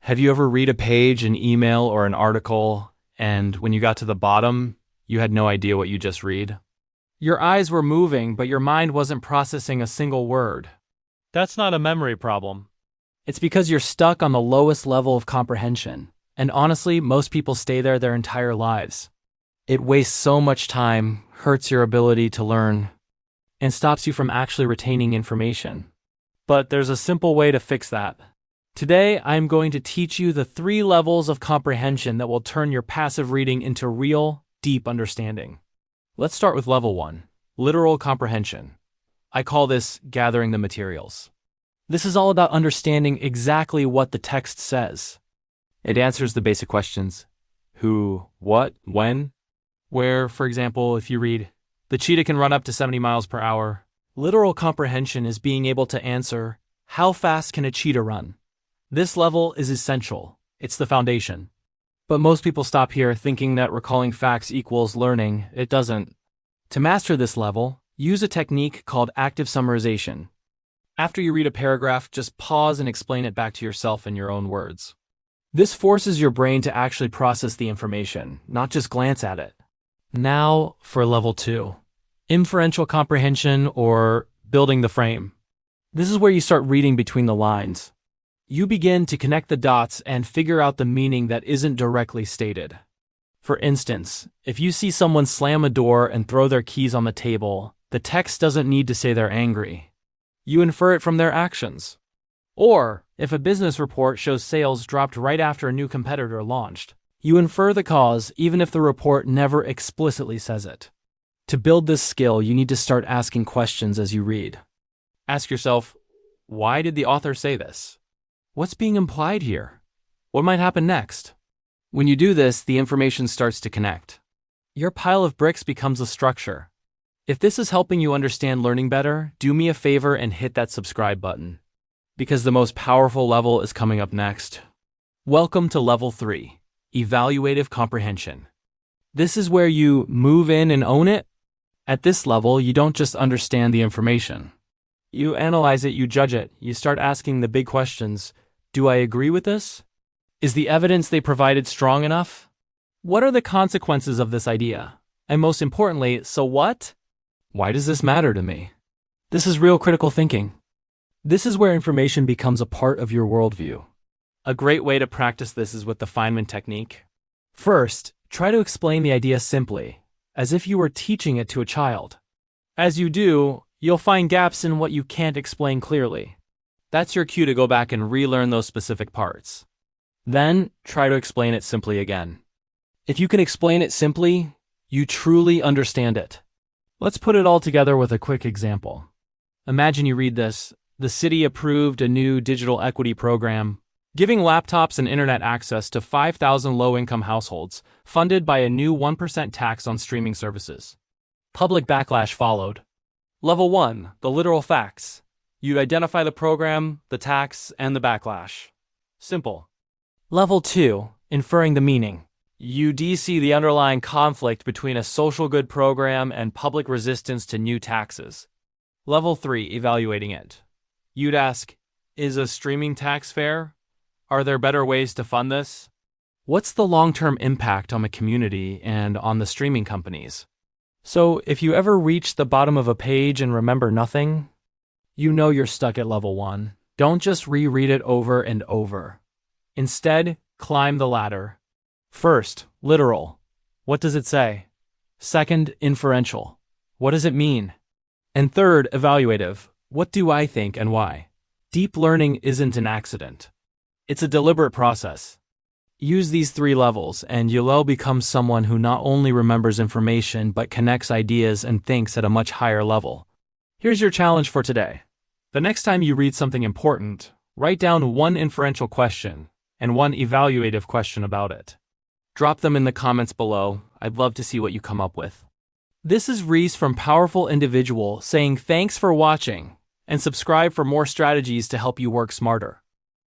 Have you ever read a page, an email, or an article, and when you got to the bottom, you had no idea what you just read? Your eyes were moving, but your mind wasn't processing a single word. That's not a memory problem. It's because you're stuck on the lowest level of comprehension, and honestly, most people stay there their entire lives. It wastes so much time, hurts your ability to learn, and stops you from actually retaining information. But there's a simple way to fix that. Today, I'm going to teach you the 3 levels of comprehension that will turn your passive reading into real, deep understanding. Let's start with level 1, literal comprehension. I call this gathering the materials. This is all about understanding exactly what the text says. It answers the basic questions: who, what, when, where. For example, if you read, "The cheetah can run up to 70 miles per hour. Literal comprehension is being able to answer, how fast can a cheetah run? This level is essential. It's the foundation. But most people stop here thinking that recalling facts equals learning. It doesn't. To master this level, use a technique called active summarization. After you read a paragraph, just pause and explain it back to yourself in your own words. This forces your brain to actually process the information, not just glance at it. Now for level 2, inferential comprehension, or building the frame. This is where you start reading between the lines. You begin to connect the dots and figure out the meaning that isn't directly stated. For instance, if you see someone slam a door and throw their keys on the table, the text doesn't need to say they're angry. You infer it from their actions. Or, if a business report shows sales dropped right after a new competitor launched, you infer the cause even if the report never explicitly says it. To build this skill, you need to start asking questions as you read. Ask yourself, why did the author say this? What's being implied here? What might happen next? When you do this, the information starts to connect. Your pile of bricks becomes a structure. If this is helping you understand learning better, do me a favor and hit that subscribe button, because the most powerful level is coming up next. Welcome to level 3, evaluative comprehension. This is where you move in and own it. At this level, you don't just understand the information. You analyze it, you judge it, you start asking the big questions. Do I agree with this? Is the evidence they provided strong enough? What are the consequences of this idea? And most importantly, so what? Why does this matter to me? This is real critical thinking. This is where information becomes a part of your worldview. A great way to practice this is with the Feynman technique. First, try to explain the idea simply, as if you were teaching it to a child. As you do, you'll find gaps in what you can't explain clearly. That's your cue to go back and relearn those specific parts. Then, try to explain it simply again. If you can explain it simply, you truly understand it. Let's put it all together with a quick example. Imagine you read this: the city approved a new digital equity program, giving laptops and internet access to 5,000 low-income households, funded by a new 1% tax on streaming services. Public backlash followed. Level 1, the literal facts. You'd identify the program, the tax, and the backlash. Simple. Level 2, inferring the meaning. You see the underlying conflict between a social good program and public resistance to new taxes. Level 3, evaluating it. You'd ask, is a streaming tax fair? Are there better ways to fund this? What's the long-term impact on the community and on the streaming companies? So if you ever reach the bottom of a page and remember nothing, you know you're stuck at level 1. Don't just reread it over and over. Instead, climb the ladder. First, literal. What does it say? Second, inferential. What does it mean? And third, evaluative. What do I think and why? Deep learning isn't an accident. It's a deliberate process. Use these 3 levels, and you'll become someone who not only remembers information but connects ideas and thinks at a much higher level. Here's your challenge for today. The next time you read something important, write down 1 inferential question and 1 evaluative question about it. Drop them in the comments below. I'd love to see what you come up with. This is Reese from Powerful Individual saying thanks for watching, and subscribe for more strategies to help you work smarter.